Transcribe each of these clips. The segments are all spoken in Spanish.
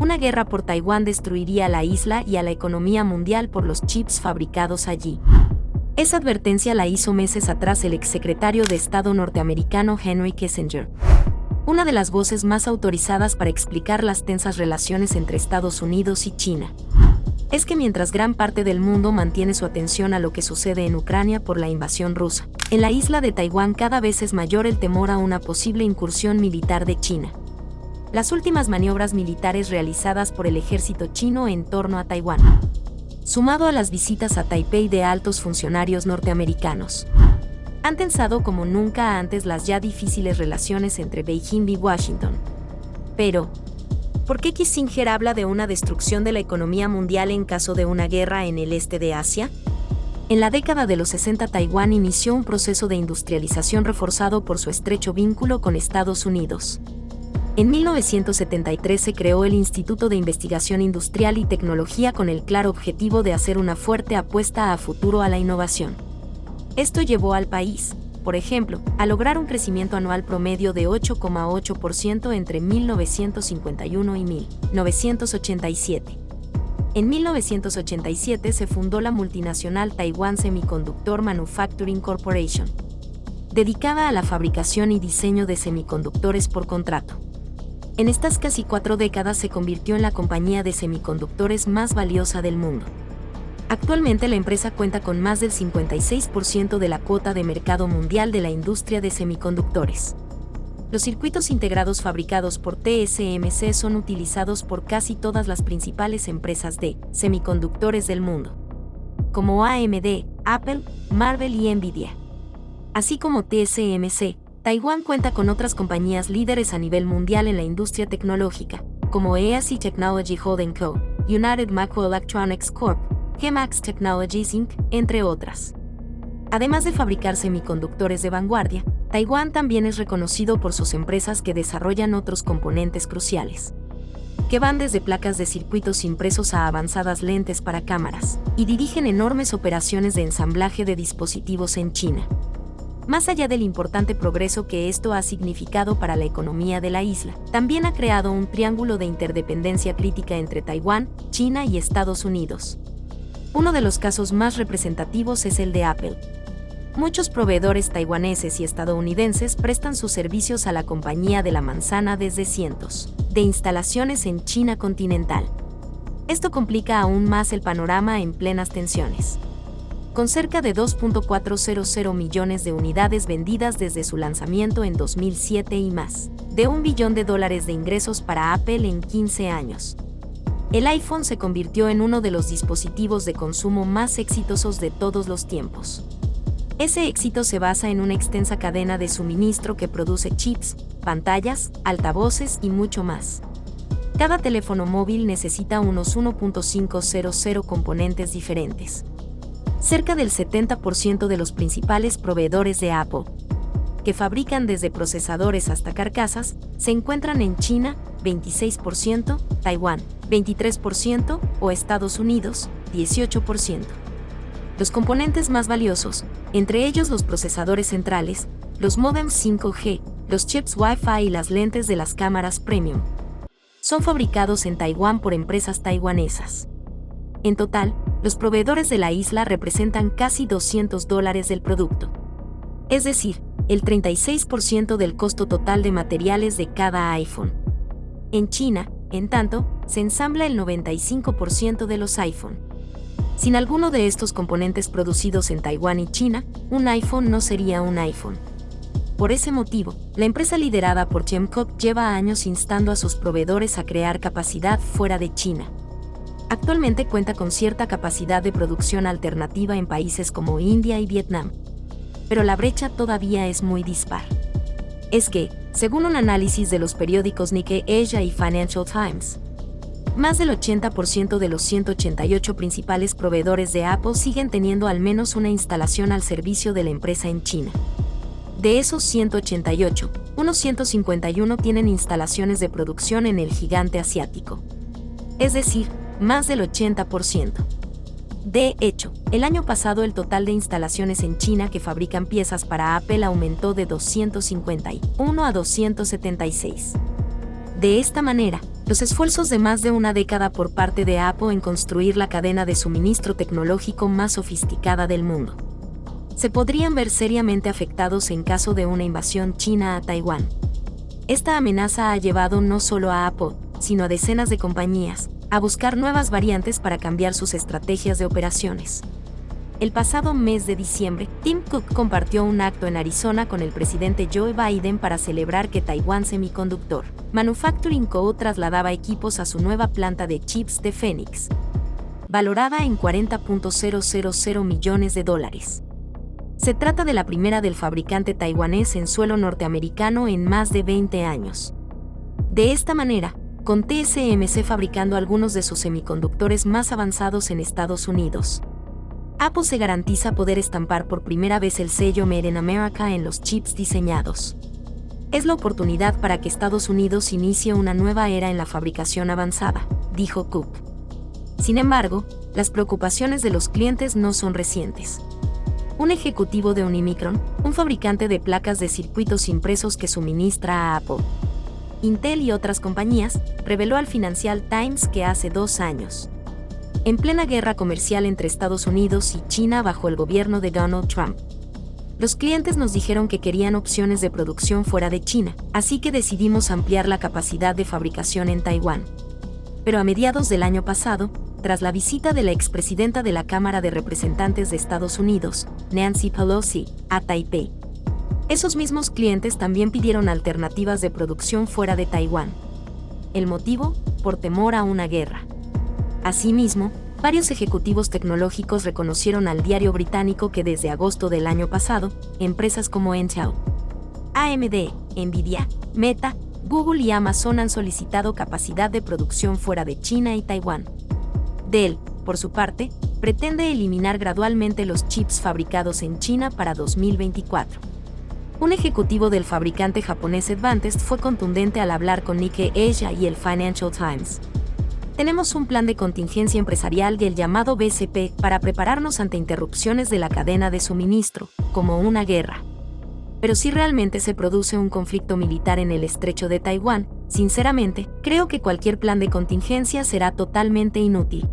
Una guerra por Taiwán destruiría la isla y a la economía mundial por los chips fabricados allí. Esa advertencia la hizo meses atrás el exsecretario de Estado norteamericano Henry Kissinger. Una de las voces más autorizadas para explicar las tensas relaciones entre Estados Unidos y China. Es que mientras gran parte del mundo mantiene su atención a lo que sucede en Ucrania por la invasión rusa, en la isla de Taiwán cada vez es mayor el temor a una posible incursión militar de China. Las últimas maniobras militares realizadas por el ejército chino en torno a Taiwán, sumado a las visitas a Taipei de altos funcionarios norteamericanos, han tensado como nunca antes las ya difíciles relaciones entre Beijing y Washington. Pero, ¿por qué Kissinger habla de una destrucción de la economía mundial en caso de una guerra en el este de Asia? En la década de los 60 Taiwán inició un proceso de industrialización reforzado por su estrecho vínculo con Estados Unidos. En 1973 se creó el Instituto de Investigación Industrial y Tecnología con el claro objetivo de hacer una fuerte apuesta a futuro a la innovación. Esto llevó al país, por ejemplo, a lograr un crecimiento anual promedio de 8,8% entre 1951 y 1987. En 1987 se fundó la multinacional Taiwan Semiconductor Manufacturing Corporation, dedicada a la fabricación y diseño de semiconductores por contrato. En estas casi 4 décadas se convirtió en la compañía de semiconductores más valiosa del mundo. Actualmente la empresa cuenta con más del 56% de la cuota de mercado mundial de la industria de semiconductores. Los circuitos integrados fabricados por TSMC son utilizados por casi todas las principales empresas de semiconductores del mundo, como AMD, Apple, Marvell y Nvidia. Así como TSMC, Taiwán cuenta con otras compañías líderes a nivel mundial en la industria tecnológica, como EASY Technology Holding Co., United Microelectronics Corp., Gemax Technologies Inc., entre otras. Además de fabricar semiconductores de vanguardia, Taiwán también es reconocido por sus empresas que desarrollan otros componentes cruciales, que van desde placas de circuitos impresos a avanzadas lentes para cámaras, y dirigen enormes operaciones de ensamblaje de dispositivos en China. Más allá del importante progreso que esto ha significado para la economía de la isla, también ha creado un triángulo de interdependencia crítica entre Taiwán, China y Estados Unidos. Uno de los casos más representativos es el de Apple. Muchos proveedores taiwaneses y estadounidenses prestan sus servicios a la compañía de la manzana desde cientos de instalaciones en China continental. Esto complica aún más el panorama en plenas tensiones. Con cerca de 2.400 millones de unidades vendidas desde su lanzamiento en 2007 y más de $1 billón de ingresos para Apple en 15 años. El iPhone se convirtió en uno de los dispositivos de consumo más exitosos de todos los tiempos. Ese éxito se basa en una extensa cadena de suministro que produce chips, pantallas, altavoces y mucho más. Cada teléfono móvil necesita unos 1.500 componentes diferentes. Cerca del 70% de los principales proveedores de Apple, que fabrican desde procesadores hasta carcasas, se encuentran en China, 26%, Taiwán, 23% o Estados Unidos, 18%. Los componentes más valiosos, entre ellos los procesadores centrales, los módems 5G, los chips Wi-Fi y las lentes de las cámaras premium, son fabricados en Taiwán por empresas taiwanesas. En total, los proveedores de la isla representan casi $200 del producto. Es decir, el 36% del costo total de materiales de cada iPhone. En China, en tanto, se ensambla el 95% de los iPhone. Sin alguno de estos componentes producidos en Taiwán y China, un iPhone no sería un iPhone. Por ese motivo, la empresa liderada por Tim Cook lleva años instando a sus proveedores a crear capacidad fuera de China. Actualmente cuenta con cierta capacidad de producción alternativa en países como India y Vietnam. Pero la brecha todavía es muy dispar. Es que, según un análisis de los periódicos Nikkei Asia y Financial Times, más del 80% de los 188 principales proveedores de Apple siguen teniendo al menos una instalación al servicio de la empresa en China. De esos 188, unos 151 tienen instalaciones de producción en el gigante asiático. Es decir, más del 80%. De hecho, el año pasado el total de instalaciones en China que fabrican piezas para Apple aumentó de 251 a 276. De esta manera, Los esfuerzos de más de una década por parte de Apple en construir la cadena de suministro tecnológico más sofisticada del mundo se podrían ver seriamente afectados en caso de una invasión china a Taiwán. Esta amenaza ha llevado no solo a Apple, sino a decenas de compañías, a buscar nuevas variantes para cambiar sus estrategias de operaciones. El pasado mes de diciembre, Tim Cook compartió un acto en Arizona con el presidente Joe Biden para celebrar que Taiwan Semiconductor Manufacturing Co. trasladaba equipos a su nueva planta de chips de Phoenix, valorada en $40.000 millones. Se trata de la primera del fabricante taiwanés en suelo norteamericano en más de 20 años. De esta manera, con TSMC fabricando algunos de sus semiconductores más avanzados en Estados Unidos, Apple se garantiza poder estampar por primera vez el sello Made in America en los chips diseñados. Es la oportunidad para que Estados Unidos inicie una nueva era en la fabricación avanzada, dijo Cook. Sin embargo, las preocupaciones de los clientes no son recientes. Un ejecutivo de Unimicron, un fabricante de placas de circuitos impresos que suministra a Apple, Intel y otras compañías, reveló al Financial Times que hace 2 años, en plena guerra comercial entre Estados Unidos y China bajo el gobierno de Donald Trump, los clientes nos dijeron que querían opciones de producción fuera de China, así que decidimos ampliar la capacidad de fabricación en Taiwán. Pero a mediados del año pasado, tras la visita de la expresidenta de la Cámara de Representantes de Estados Unidos, Nancy Pelosi, a Taipei, esos mismos clientes también pidieron alternativas de producción fuera de Taiwán. ¿El motivo? Por temor a una guerra. Asimismo, varios ejecutivos tecnológicos reconocieron al diario británico que desde agosto del año pasado, empresas como Intel, AMD, Nvidia, Meta, Google y Amazon han solicitado capacidad de producción fuera de China y Taiwán. Dell, por su parte, pretende eliminar gradualmente los chips fabricados en China para 2024. Un ejecutivo del fabricante japonés Advantest fue contundente al hablar con Nikkei Asia y el Financial Times. Tenemos un plan de contingencia empresarial y el llamado BCP para prepararnos ante interrupciones de la cadena de suministro, como una guerra. Pero si realmente se produce un conflicto militar en el estrecho de Taiwán, sinceramente, creo que cualquier plan de contingencia será totalmente inútil.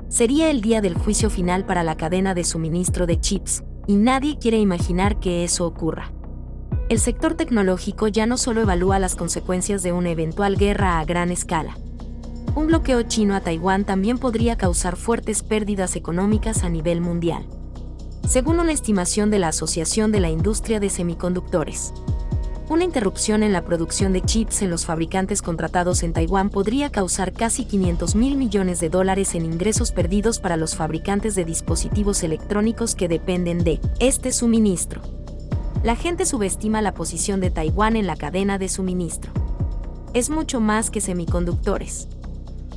Sería el día del juicio final para la cadena de suministro de chips, y nadie quiere imaginar que eso ocurra. El sector tecnológico ya no solo evalúa las consecuencias de una eventual guerra a gran escala. Un bloqueo chino a Taiwán también podría causar fuertes pérdidas económicas a nivel mundial, según una estimación de la Asociación de la Industria de Semiconductores. Una interrupción en la producción de chips en los fabricantes contratados en Taiwán podría causar casi $500 mil millones en ingresos perdidos para los fabricantes de dispositivos electrónicos que dependen de este suministro. La gente subestima la posición de Taiwán en la cadena de suministro. Es mucho más que semiconductores.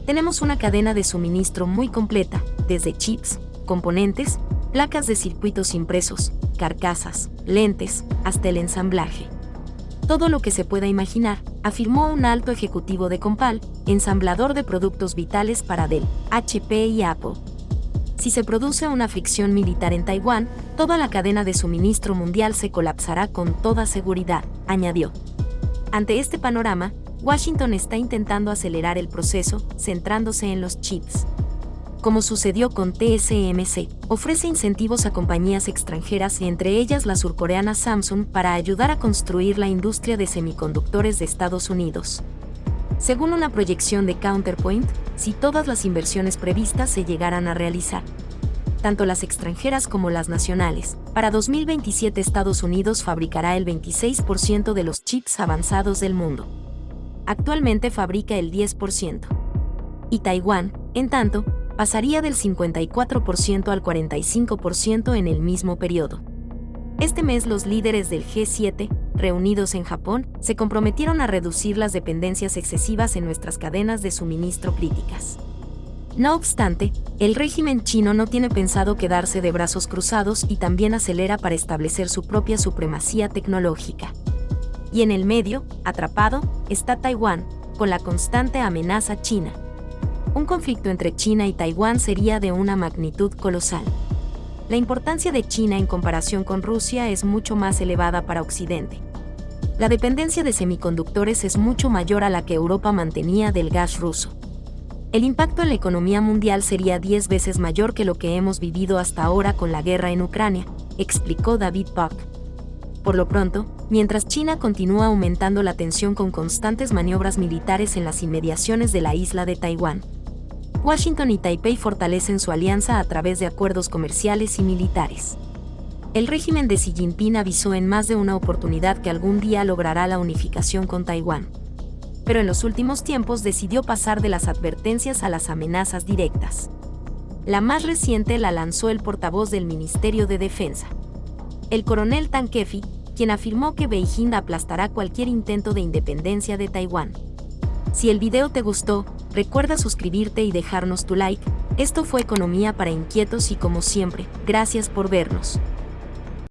Tenemos una cadena de suministro muy completa, desde chips, componentes, placas de circuitos impresos, carcasas, lentes, hasta el ensamblaje. Todo lo que se pueda imaginar, afirmó un alto ejecutivo de Compal, ensamblador de productos vitales para Dell, HP y Apple. Si se produce una fricción militar en Taiwán, toda la cadena de suministro mundial se colapsará con toda seguridad, añadió. Ante este panorama, Washington está intentando acelerar el proceso, centrándose en los chips. Como sucedió con TSMC, ofrece incentivos a compañías extranjeras y entre ellas la surcoreana Samsung para ayudar a construir la industria de semiconductores de Estados Unidos. Según una proyección de Counterpoint, si todas las inversiones previstas se llegaran a realizar, tanto las extranjeras como las nacionales, para 2027 Estados Unidos fabricará el 26% de los chips avanzados del mundo. Actualmente fabrica el 10%. Y Taiwán, en tanto, pasaría del 54% al 45% en el mismo periodo. Este mes los líderes del G7, reunidos en Japón, se comprometieron a reducir las dependencias excesivas en nuestras cadenas de suministro críticas. No obstante, el régimen chino no tiene pensado quedarse de brazos cruzados y también acelera para establecer su propia supremacía tecnológica. Y en el medio, atrapado, está Taiwán, con la constante amenaza china. Un conflicto entre China y Taiwán sería de una magnitud colosal. La importancia de China en comparación con Rusia es mucho más elevada para Occidente. La dependencia de semiconductores es mucho mayor a la que Europa mantenía del gas ruso. El impacto en la economía mundial sería 10 veces mayor que lo que hemos vivido hasta ahora con la guerra en Ucrania, explicó David Puck. Por lo pronto, mientras China continúa aumentando la tensión con constantes maniobras militares en las inmediaciones de la isla de Taiwán, Washington y Taipei fortalecen su alianza a través de acuerdos comerciales y militares. El régimen de Xi Jinping avisó en más de una oportunidad que algún día logrará la unificación con Taiwán. Pero en los últimos tiempos decidió pasar de las advertencias a las amenazas directas. La más reciente la lanzó el portavoz del Ministerio de Defensa, el coronel Tan Kefi, quien afirmó que Beijing aplastará cualquier intento de independencia de Taiwán. Si el video te gustó, recuerda suscribirte y dejarnos tu like. Esto fue Economía para Inquietos y como siempre, gracias por vernos.